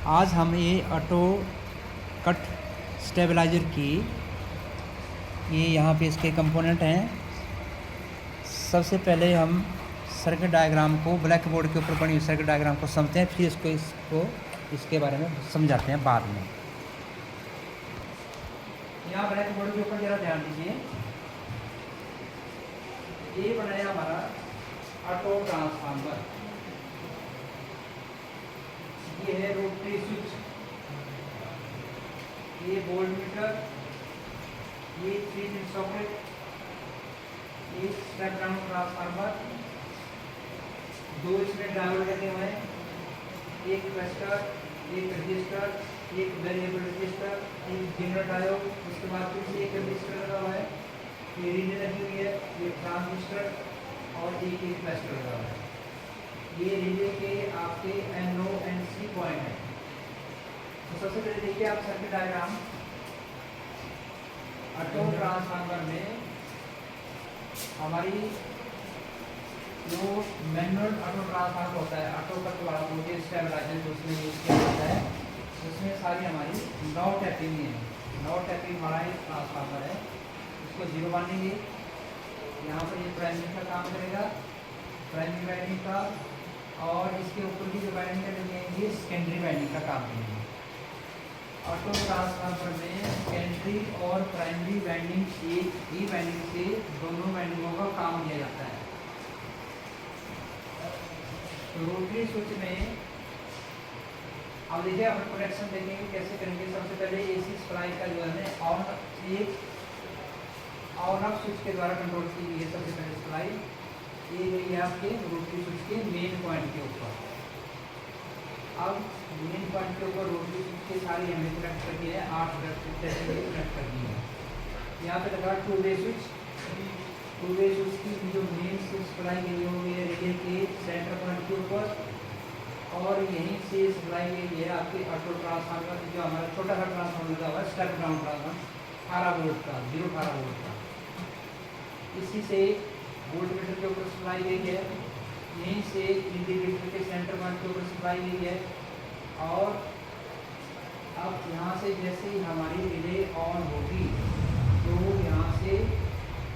आज हम ये ऑटो कट स्टेबलाइज़र की ये यहाँ पे इसके कंपोनेंट हैं। सबसे पहले हम सर्किट डायग्राम को ब्लैक बोर्ड के ऊपर बनी हुई सर्किट डायग्राम को समझते हैं, फिर इसके बारे में समझाते हैं बाद में। यहाँ ब्लैक बोर्ड के ऊपर जरा ध्यान दीजिए, ये बनाया हमारा ऑटो ट्रांसफार्मर। ये है रोटरी स्विच, ये वोल्ट मीटर, ये 3 पिन सॉकेट, ये स्टेप डाउन ट्रांसफार्मर, 2 इसमें डायोड लगे हुए हैं, एक कैपेसिटर, एक रजिस्टर, एक वेरिएबल रजिस्टर, एक जेनर डायोड, उसके बाद फिर से एक रजिस्टर लगा हुआ है, ये रिले लगी हुई है, ये ट्रांजिस्टर और एक कैपेसिटर लगा हुआ है। ये रिले के आपके NO and C पॉइंट है। तो सबसे पहले देखिए आप सर्किट डायग्राम। ऑटो ट्रांसफार्मर में हमारी जो मैनुअल ऑटो ट्रांसफार्मर होता है, ऑटो कट वाला वोल्टेज स्टेबलाइजर जो उसमें यूज किया जाता है, उसमें सारी हमारी 9 टैपिंग है। 9 टैपिंग हमारा एक ट्रांसफार्मर है, इसको 0 मानेंगे। यहाँ पर ये प्राइमरी का काम करेगा, प्राइमरी वाइंडिंग का, और इसके ऊपर की जो वाइंडिंग लगेंगे सेकेंडरी वाइंडिंग का काम करेंगे। ऑटो ट्रांसफार्मर में सेकेंडरी और प्राइमरी वाइंडिंग एक ही वाइंडिंग से दोनों वाइंडिंगों का काम लिया जाता है। तो रोटरी स्विच में अब देखिए अपन प्रोटेक्शन देखेंगे कैसे करेंगे। सबसे पहले AC सप्लाई का जो है ऑन ऑफ स्विच के द्वारा कंट्रोल की गई है। सबसे पहले सप्लाई ये गई है आपके रोटरी स्विच के मेन पॉइंट के ऊपर। अब मेन पॉइंट के ऊपर रोटरी स्विच के सारी हमने कनेक्ट कर दिए हैं, 8 कनेक्ट कर दिए हैं। यहाँ पे लगा 2 वे स्विच। 2 वे स्विच की जो मेन स्विच सप्लाई गई होगी रिले के सेंटर पॉइंट के ऊपर, और यहीं से सप्लाई गई है आपके ऑटो ट्रांसफार्मर जो हमारा छोटा सा ट्रांसफार्मर लगा हुआ है, स्टेप डाउन ट्रांसफार्मर 18 वोल्ट का, 0-18 वोल्ट का। इसी से वोल्ट मीटर के ऊपर सप्लाई गई है, यहीं से इंडिकेटर के सेंटर पॉइंट के ऊपर सप्लाई गई है। और अब यहाँ से जैसे ही हमारी रिले ऑन होगी तो यहाँ से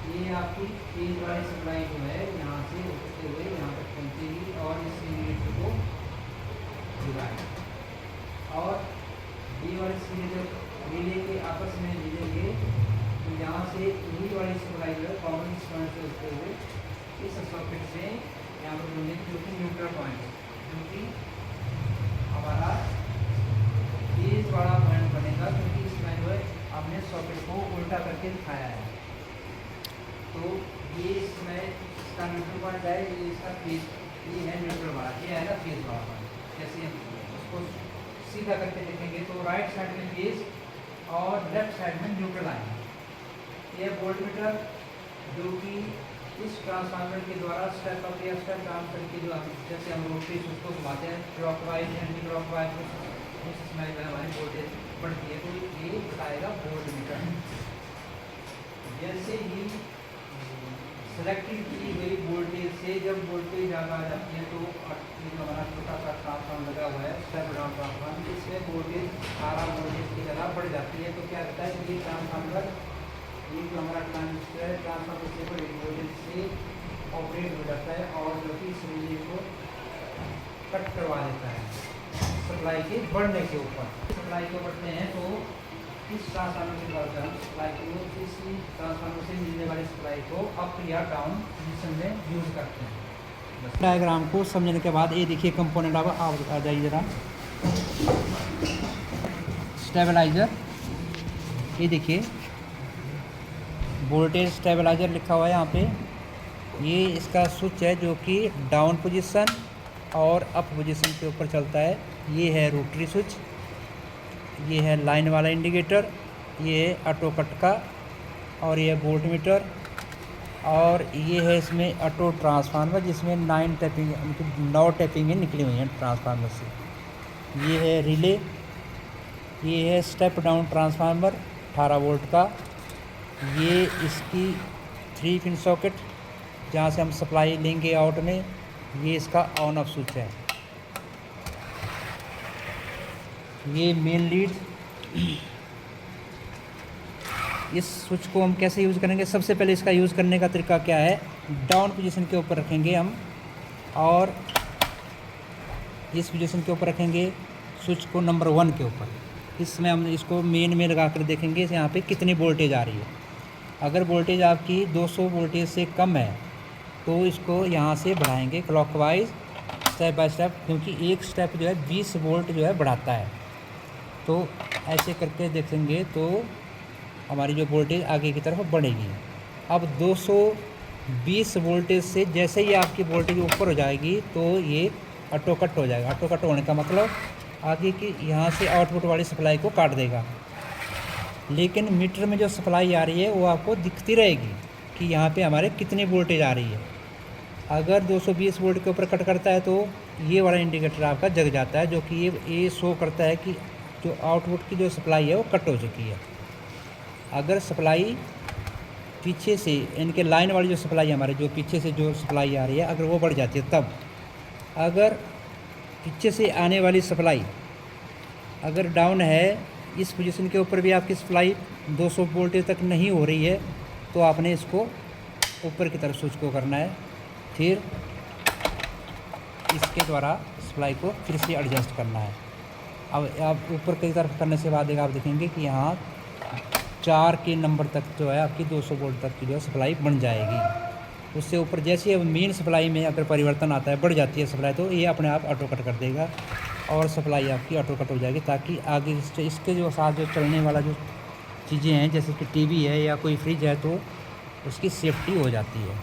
ये आपकी तेज वाली सप्लाई जो है यहाँ से होते हुए यहाँ तक पहुँचेगी और इस इंडिकेटर को जुड़ाएगी, और ये वाली सिरे रिले के आपस में जुड़ेंगे। तो यहाँ से यही वाली सप्लाई जो है कॉमन पॉइंट से होते हुए इस सॉकेट से यहाँ पर जुड़ेंगे, जो कि न्यूट्रल पॉइंट है, जो कि हमारा तेज वाला पॉइंट बनेगा, क्योंकि इसमें जो है हमने सॉकेट को उल्टा करके दिखाया है। तो ये इसमें इसका न्यूट्रल पॉइंट है, ये इसका फेज, ये है न्यूट्रल वाला, ये है ना फेज वाला पॉइंट। जैसे हम उसको सीधा करके देखेंगे तो राइट साइड में फेज और लेफ्ट साइड में न्यूट्रल आएगा। ये वोल्ट मीटर जो कि इस ट्रांसफार्मर के द्वारा स्टेप अप या स्टेप डाउन करके जो जैसे हम रोटरी स्विच को घुमाते हैं क्लॉकवाइज एंटी क्लॉकवाइज, उस समय में हमारी वोल्टेज बढ़ती है, तो ये बताएगा वोल्ट मीटर। जैसे ही सेलेक्टेड की गई वोल्टेज से जब वोल्टेज ज़्यादा आ जाती है तो ये जो हमारा छोटा सा ट्रांसफार्मर लगा हुआ है स्टेप डाउन ट्रांसफार्मर, इसमें वोल्टेज 18 वोल्टेज की जगह बढ़ जाती है। तो क्या होता है कि ये ट्रांसफार्मर, ये जो हमारा ट्रांजिस्टर है, ट्रांसफार्मर से बड़े वोल्टेज से ऑपरेट हो जाता है और जो कि इस रिले को कट करवा देता है सप्लाई के बढ़ने के ऊपर। सप्लाई को बढ़ते हैं तो इस ट्रांसफार्मर के द्वारा हम सप्लाई को इसी ट्रांसफार्मर से मिलने वाली सप्लाई को अप या डाउन पोजीशन में यूज़ करते हैं। डायग्राम को समझने के बाद ये देखिए कंपोनेंट अब आप आ जाइए ज़रा। स्टेबलाइज़र, ये देखिए वोल्टेज स्टेबलाइज़र लिखा हुआ है यहाँ पे। ये इसका स्विच है जो कि डाउन पोजीशन और अप पोजीशन के ऊपर चलता है। ये है रोटरी स्विच, ये है लाइन वाला इंडिकेटर, ये है ऑटो कट का, और ये है वोल्ट मीटर, और ये है इसमें ऑटो ट्रांसफार्मर जिसमें 9 टैपिंग, 9 टैपिंगें निकली हुई हैं ट्रांसफार्मर से। ये है रिले, ये है स्टेप डाउन ट्रांसफार्मर 18 वोल्ट का, ये इसकी 3 पिन सॉकेट जहाँ से हम सप्लाई लेंगे आउट में, ये इसका ऑन ऑफ स्विच है। ये मेन लीड। इस स्विच को हम कैसे यूज़ करेंगे? सबसे पहले इसका यूज़ करने का तरीका क्या है, डाउन पोजीशन के ऊपर रखेंगे हम और इस पोजीशन के ऊपर रखेंगे स्विच को नंबर 1 के ऊपर। इसमें हम इसको मेन में लगा कर देखेंगे यहाँ पे कितनी वोल्टेज आ रही है। अगर वोल्टेज आपकी 200 वोल्टेज से कम है तो इसको यहाँ से बढ़ाएंगे क्लॉकवाइज स्टेप बाय स्टेप, क्योंकि एक स्टेप जो है 20 वोल्ट जो है बढ़ाता है। तो ऐसे करके देखेंगे तो हमारी जो वोल्टेज आगे की तरफ बढ़ेगी। अब 220 वोल्टेज से जैसे ही आपकी वोल्टेज ऊपर हो जाएगी तो ये ऑटो कट हो जाएगा। ऑटो कट होने का मतलब आगे की यहाँ से आउटपुट वाली सप्लाई को काट देगा, लेकिन मीटर में जो सप्लाई आ रही है वो आपको दिखती रहेगी कि यहाँ पे हमारे कितनी वोल्टेज आ रही है। अगर 220 वोल्ट के ऊपर कट करता है तो ये वाला इंडिकेटर आपका जग जाता है, जो कि ये शो करता है कि जो आउटपुट की जो सप्लाई है वो कट हो चुकी है। अगर सप्लाई पीछे से इनके लाइन वाली जो सप्लाई हमारे जो पीछे से जो सप्लाई आ रही है अगर वो बढ़ जाती है तब, अगर पीछे से आने वाली सप्लाई अगर डाउन है, इस पोजीशन के ऊपर भी आपकी सप्लाई 200 वोल्टेज तक नहीं हो रही है तो आपने इसको ऊपर की तरफ स्विच को करना है, फिर इसके द्वारा सप्लाई को फिर से एडजस्ट करना है। अब आप ऊपर की तरफ करने से बाद आप देखेंगे कि यहाँ 4 के नंबर तक जो है आपकी 200 वोल्ट तक की जो सप्लाई बन जाएगी। उससे ऊपर जैसे अब मेन सप्लाई में अगर परिवर्तन आता है, बढ़ जाती है सप्लाई, तो ये अपने आप ऑटो कट कर देगा और सप्लाई आपकी ऑटो कट हो जाएगी, ताकि आगे इसके जो साथ जो चलने वाला जो चीज़ें हैं जैसे कि टीवी है या कोई फ्रिज है तो उसकी सेफ्टी हो जाती है।